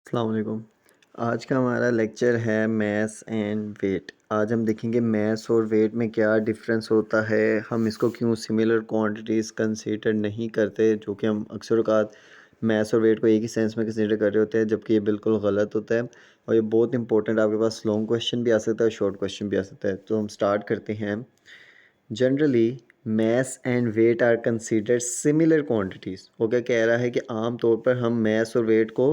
अस्सलाम वालेकुम। आज का हमारा लेक्चर है मैथ्स एंड वेट। आज हम देखेंगे मैथ्स और वेट में क्या डिफरेंस होता है, हम इसको क्यों सिमिलर क्वांटिटीज़ कंसीडर नहीं करते, जो कि हम अक्सर औक़ात मैथ्स और वेट को एक ही सेंस में कंसीडर कर रहे होते हैं, जबकि ये बिल्कुल गलत होता है। और ये बहुत इंपॉर्टेंट, आपके पास लॉन्ग क्वेश्चन भी आ सकता है, शॉर्ट क्वेश्चन भी आ सकता है। तो हम स्टार्ट करते हैं। Generally maths and weight are considered similar quantities. वो क्या कह रहा है कि आम तौर पर हम मैथ्स और वेट को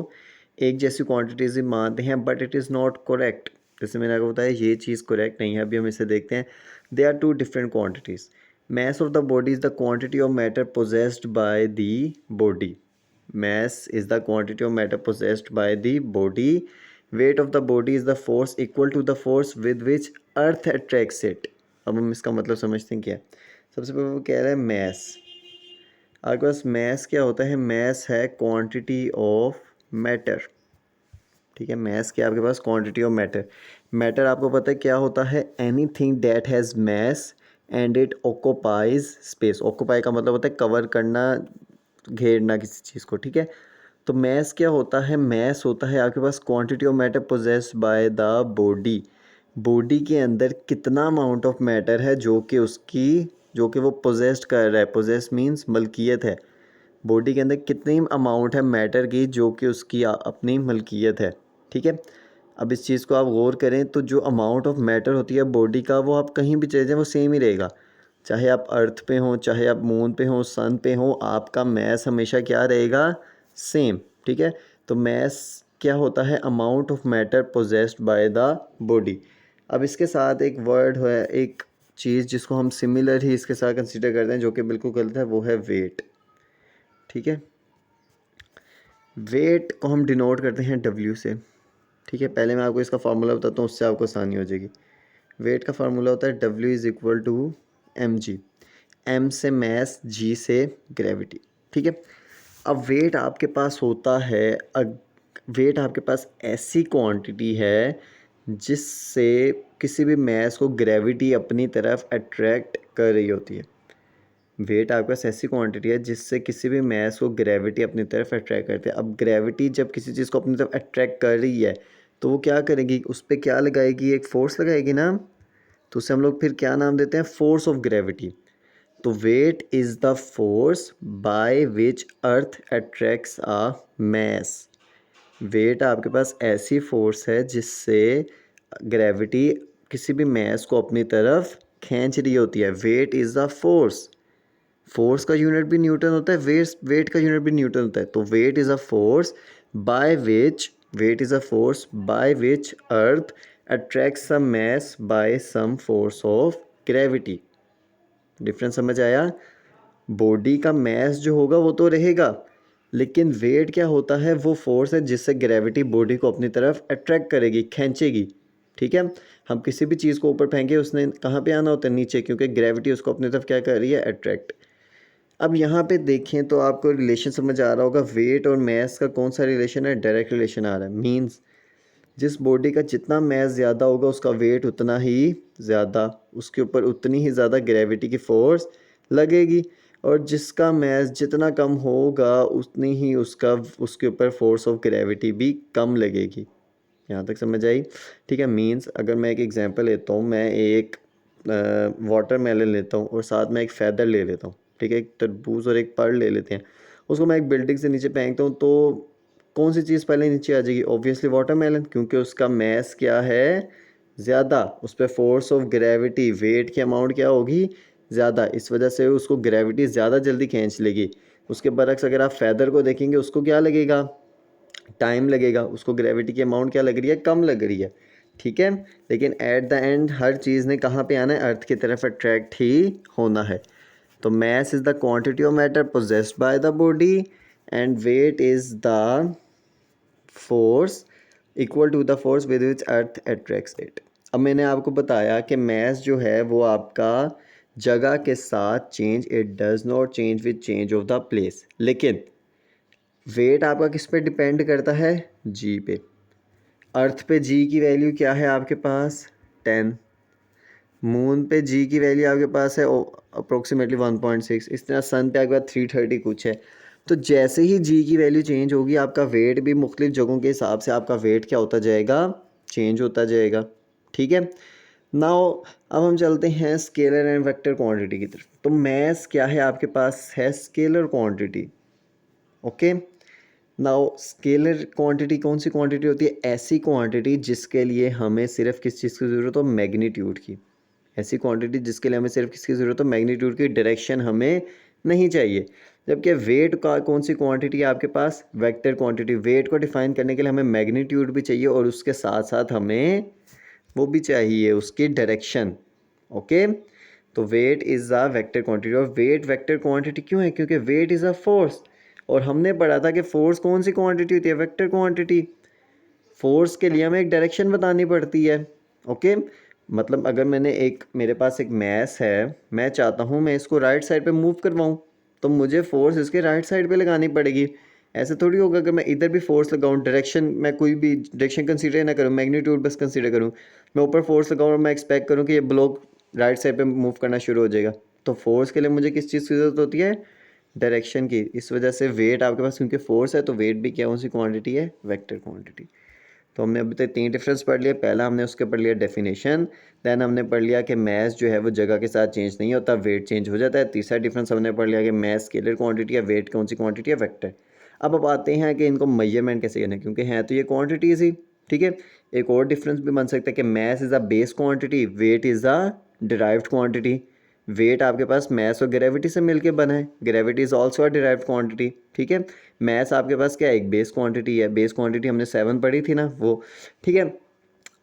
एक जैसी क्वांटिटीज़ ही मानते हैं, but it is not correct. जैसे मैंने आपको बताया, ये चीज़ करेक्ट नहीं है। अभी हम इसे देखते हैं। They are two different quantities. mass of the body is the quantity of matter possessed by the body. Mass is the quantity of matter possessed by the body. Weight of the body is the force equal to the force with which earth attracts it. अब हम इसका मतलब समझते हैं क्या है। सबसे पहले वो कह रहा है मैस। आपके पास मैस क्या होता है? मैस है क्वांटिटी ऑफ मैटर। ठीक है, मैस क्या आपके पास? Quantity of matter. मैटर आपको पता है क्या होता है? Anything that has mass and it occupies space. Occupy का मतलब होता है कवर करना, घेरना किसी चीज़ को। ठीक है, तो मैस क्या होता है? मैस होता है आपके पास quantity of matter possessed by the body. Body के अंदर कितना अमाउंट ऑफ मैटर है जो कि वो पोजेस्ड कर रहा है। पोजेस मीन्स मलकियत है। बॉडी के अंदर कितनी अमाउंट है मैटर की जो कि उसकी अपनी मलकियत है। ठीक है, अब इस चीज़ को आप गौर करें तो जो अमाउंट ऑफ मैटर होती है बॉडी का, वो आप कहीं भी चले जाएं वो सेम ही रहेगा। चाहे आप अर्थ पे हों, चाहे आप मून पे हों, सन पे हों, आपका मैस हमेशा क्या रहेगा? सेम। ठीक है, तो मैस क्या होता है? Amount of matter possessed by the body. अब इसके साथ एक वर्ड है, एक चीज़ जिसको हम सिमिलर ही इसके साथ कंसिडर करते हैं, जो कि बिल्कुल गलत है, वो है वेट। ठीक है, वेट को हम डिनोट करते हैं डब्ल्यू से। ठीक है, पहले मैं आपको इसका फार्मूला बताता हूँ, उससे आपको आसानी हो जाएगी। वेट का फार्मूला होता है W is equal to M G. M से मैस, जी से ग्रेविटी। ठीक है, अब वेट आपके पास होता है, वेट आपके पास ऐसी क्वांटिटी है जिससे किसी भी मैस को ग्रेविटी अपनी तरफ अट्रैक्ट कर रही होती है। वेट आपके पास ऐसी क्वांटिटी है जिससे किसी भी मैस को ग्रेविटी अपनी तरफ अट्रैक्ट करते हैं। अब ग्रेविटी जब किसी चीज़ को अपनी तरफ अट्रैक्ट कर रही है तो वो क्या करेगी? उस पर क्या लगाएगी? एक फोर्स लगाएगी ना। तो उसे हम लोग फिर क्या नाम देते हैं? Force of gravity. तो weight is the force by which earth attracts a mass. Weight आपके पास ऐसी फोर्स है जिससे ग्रेविटी किसी भी मैस को अपनी तरफ खींच रही होती है। Weight is the force. Force का यूनिट भी न्यूटन होता है, वेट का यूनिट भी न्यूटन होता है। तो weight is a force by which earth attract some mass by some force of gravity. Difference समझ आया? बॉडी का मैस जो होगा वो तो रहेगा, लेकिन वेट क्या होता है? वो फोर्स है जिससे ग्रेविटी बॉडी को अपनी तरफ अट्रैक्ट करेगी, खींचेगी। ठीक है, हम किसी भी चीज़ को ऊपर फेंके, उसने कहाँ पे आना होता है? नीचे, क्योंकि ग्रेविटी उसको अपनी तरफ क्या कर रही है? अट्रैक्ट। अब यहाँ पे देखें तो आपको रिलेशन समझ आ रहा होगा। वेट और मैस का कौन सा रिलेशन है? डायरेक्ट रिलेशन आ रहा है। मींस जिस बॉडी का जितना मैस ज़्यादा होगा उसका वेट उतना ही ज़्यादा, उसके ऊपर उतनी ही ज़्यादा ग्रेविटी की फोर्स लगेगी, और जिसका मैस जितना कम होगा उतनी ही उसके ऊपर फोर्स ऑफ ग्रेविटी भी कम लगेगी। यहाँ तक समझ आई? ठीक है, मींस अगर मैं एक एग्जांपल लेता हूँ, मैं एक वाटरमेलन लेता हूँ और साथ में एक फैदर ले लेता हूँ। ठीक है, एक तरबूज और एक पर्ल ले लेते हैं, उसको मैं एक बिल्डिंग से नीचे फेंकता हूँ, तो कौन सी चीज़ पहले नीचे आ जाएगी? ऑब्वियसली वाटरमेलन, क्योंकि उसका मैस क्या है? ज़्यादा। उस पर फोर्स ऑफ ग्रेविटी, वेट की अमाउंट क्या होगी? ज़्यादा। इस वजह से उसको ग्रेविटी ज़्यादा जल्दी खींच लेगी। उसके बरक्स अगर आप फैदर को देखेंगे, उसको क्या लगेगा? टाइम लगेगा। उसको ग्रेविटी की अमाउंट क्या लग रही है? कम लग रही है। ठीक है, लेकिन एट द एंड हर चीज़ ने कहाँ पे आना है? अर्थ की तरफ अट्रैक्ट ही होना है। तो mass is the quantity of matter possessed by the body and weight is the force equal to the force with which earth attracts it. अब मैंने आपको बताया कि मैस जो है वो आपका जगह के साथ change, it does not change with change of the place. लेकिन वेट आपका किस पे डिपेंड करता है? जी पे। अर्थ पे जी की वैल्यू क्या है आपके पास? 10। मून पे जी की वैल्यू आपके पास है अप्रोक्सीमेटली 1.6। इस तरह सन पे आपके पास 330 कुछ है। तो जैसे ही जी की वैल्यू चेंज होगी आपका वेट भी मुख्तलिफ जगहों के हिसाब से आपका वेट क्या होता जाएगा, चेंज होता जाएगा। ठीक है, नाउ अब हम चलते हैं स्केलर एंड वेक्टर क्वांटिटी की तरफ। तो मैस क्या है आपके पास है scalar quantity. Okay, now scalar quantity कौन सी क्वांटिटी होती है, ऐसी क्वांटिटी जिसके लिए हमें सिर्फ किस चीज़ की ज़रूरत हो, मैग्नीट्यूड की। ऐसी क्वांटिटी जिसके लिए हमें सिर्फ किसकी ज़रूरत हो, मैग्नीट्यूड की, डायरेक्शन हमें नहीं चाहिए। जबकि वेट का कौन सी क्वांटिटी है आपके पास, वेक्टर क्वांटिटी। वेट को डिफाइन करने के लिए हमें मैग्नीट्यूड भी चाहिए और उसके साथ साथ हमें वो भी चाहिए उसकी डायरेक्शन। ओके, तो weight is a vector quantity. और वेट वेक्टर क्वांटिटी क्यों है, क्योंकि वेट इज़ अ फोर्स। और हमने पढ़ा था कि फोर्स कौन सी क्वांटिटी होती है, वेक्टर क्वांटिटी। फोर्स के लिए हमें एक डायरेक्शन बतानी पड़ती है। ओके, मतलब अगर मेरे पास एक मैस है, मैं चाहता हूँ मैं इसको राइट साइड पे मूव करवाऊँ, तो मुझे फोर्स इसके राइट साइड पे लगानी पड़ेगी। ऐसे थोड़ी होगा अगर मैं इधर भी फोर्स लगाऊँ, डायरेक्शन मैं कोई भी डायरेक्शन कंसीडर ना करूँ, मैग्नीट्यूड बस कंसीडर करूँ, मैं ऊपर फोर्स लगाऊँ और मैं एक्सपेक्ट करूँ कि ये ब्लॉक राइट साइड पे मूव करना शुरू हो जाएगा। तो फोर्स के लिए मुझे किस चीज़ की ज़रूरत होती है, डायरेक्शन की। इस वजह से वेट आपके पास क्योंकि फोर्स है तो वेट भी क्या कौन सी क्वांटिटी है, वेक्टर क्वांटिटी। तो हमने अभी तक 3 डिफरेंस पढ़ लिए। पहला हमने उसके पढ़ लिया डेफिनेशन, देन हमने पढ़ लिया कि मैस जो है वो जगह के साथ चेंज नहीं होता, वेट चेंज हो जाता है। तीसरा डिफरेंस हमने पढ़ लिया कि मैस स्केलर क्वांटिटी है, वेट कौन सी क्वांटिटी है, वेक्टर। अब आते हैं कि इनको मेजरमेंट कैसे करना है, क्योंकि हैं तो ये क्वांटिटीज ही। ठीक है, एक और डिफरेंस भी बन सकता है कि mass is a base quantity, weight is a derived quantity. Weight आपके पास मैस और ग्रेविटी से मिलके बना है, gravity is also a derived quantity. ठीक है, मैस आपके पास क्या है, एक बेस क्वांटिटी है। बेस क्वांटिटी हमने 7 पढ़ी थी ना वो। ठीक है,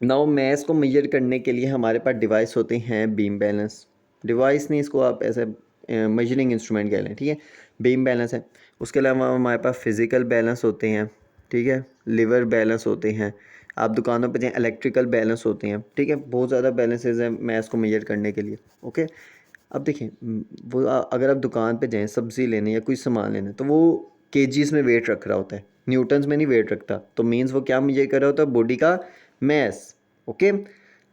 नाउ मैस को मेजर करने के लिए हमारे पास डिवाइस होते हैं, बीम बैलेंस। डिवाइस नहीं, इसको आप ऐसे मेजरिंग इंस्ट्रूमेंट कह लें। ठीक है, बीम बैलेंस है। उसके अलावा हमारे पास फिज़िकल बैलेंस होते हैं। ठीक है, लिवर बैलेंस होते हैं। आप दुकानों पर जाएँ, इलेक्ट्रिकल बैलेंस होते हैं। ठीक है, बहुत ज़्यादा बैलेंसेज हैं मैस को मेजर करने के लिए। ओके, अब देखिए अगर आप दुकान पे जाएं सब्ज़ी लेने या कोई सामान लेने, तो वो केजीज़ में वेट रख रहा होता है, न्यूटन्स में नहीं वेट रखता। तो मीन्स वो क्या मेजर कर रहा होता है, बॉडी का मैस। ओके,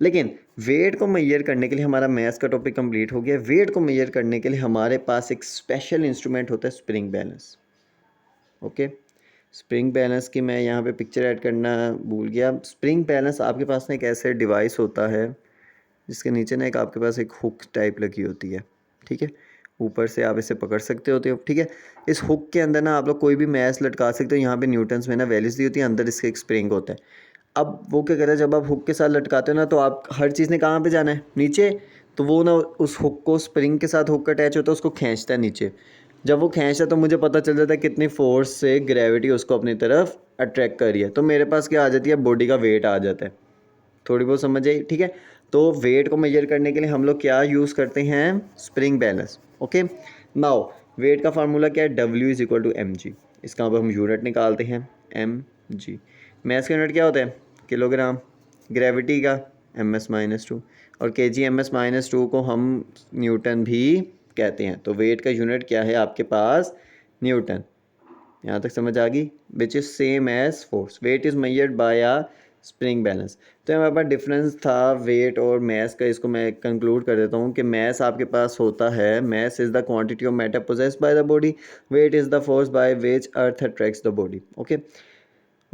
लेकिन वेट को मेजर करने के लिए हमारा मैस का टॉपिक कंप्लीट हो गया। वेट को मेजर करने के लिए हमारे पास एक स्पेशल इंस्ट्रूमेंट होता है, spring balance. Okay, spring balance की मैं यहाँ पे पिक्चर ऐड करना भूल गया। स्प्रिंग बैलेंस आपके पास ना एक ऐसे डिवाइस होता है जिसके नीचे ना एक आपके पास एक हुक टाइप लगी होती है। ठीक है, ऊपर से आप इसे पकड़ सकते होते हो। ठीक है, इस हुक के अंदर ना आप लोग कोई भी मैस लटका सकते हो। यहाँ पे न्यूटन्स में ना वैल्यूज दी होती है, अंदर इसके एक स्प्रिंग होता है। अब वो क्या कहता है, जब आप हुक के साथ लटकाते हो ना, तो आप हर चीज़ ने कहाँ पे जाना है, नीचे। तो वो ना उस हुक को, स्प्रिंग के साथ हुक अटैच होता है, उसको खींचता है नीचे। जब वो खींचता है तो मुझे पता चल जाता है कितनी फोर्स से ग्रेविटी उसको अपनी तरफ अट्रैक्ट कर रही है। तो मेरे पास क्या आ जाती है, बॉडी का वेट आ जाता है। थोड़ी बहुत समझ आई। ठीक है, तो वेट को मेजर करने के लिए हम लोग क्या यूज़ करते हैं, spring balance. Okay, now weight का फार्मूला क्या है, W = mg। इसका अब हम यूनिट निकालते हैं, mg। मैस का यूनिट क्या होता है, किलोग्राम। ग्रेविटी का ms-2, और kg ms-2 को हम न्यूटन भी कहते हैं। तो वेट का यूनिट क्या है आपके पास, न्यूटन। यहाँ तक समझ आ गई, which is same as force. Weight is measured by a spring balance. तो हमारे पास डिफरेंस था वेट और मैस का। इसको मैं कंक्लूड कर देता हूँ कि मैस आपके पास होता है, mass is the quantity of matter possessed by the body, weight is the force by which earth attracts the body. Okay,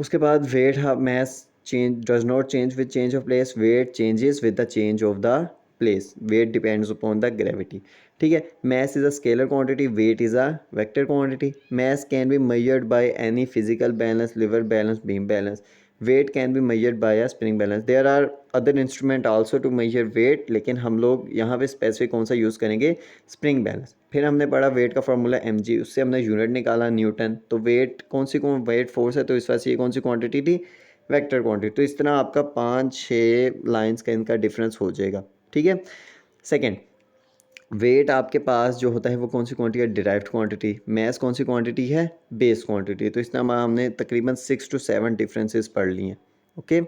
उसके बाद weight mass change does not change with change of place, weight changes with the change of the place, weight depends upon the gravity. ठीक है, mass is a scalar quantity, weight is a vector quantity. Mass can be measured by any physical balance, lever balance, beam balance. Weight can be measured by a spring balance. There are other instrument also to measure weight, लेकिन हम लोग यहाँ पे specific कौन सा use करेंगे, spring balance. फिर हमने पढ़ा वेट का फार्मूला mg, उससे हमने यूनिट निकाला न्यूटन। तो वेट कौन वेट फोर्स है, तो इस वजह से ये कौन सी क्वांटिटी थी, वेक्टर क्वांटिटी। तो इस तरह आपका 5-6 लाइन्स का इनका डिफरेंस हो जाएगा। ठीक है, सेकेंड, वेट आपके पास जो होता है वो कौन सी क्वांटिटी है, डिराइव्ड क्वांटिटी। मैस कौन सी क्वांटिटी है, बेस क्वांटिटी। तो इस तरह हमने तकरीबन 6 to 7 डिफरेंसेस पढ़ लिए हैं। ओके,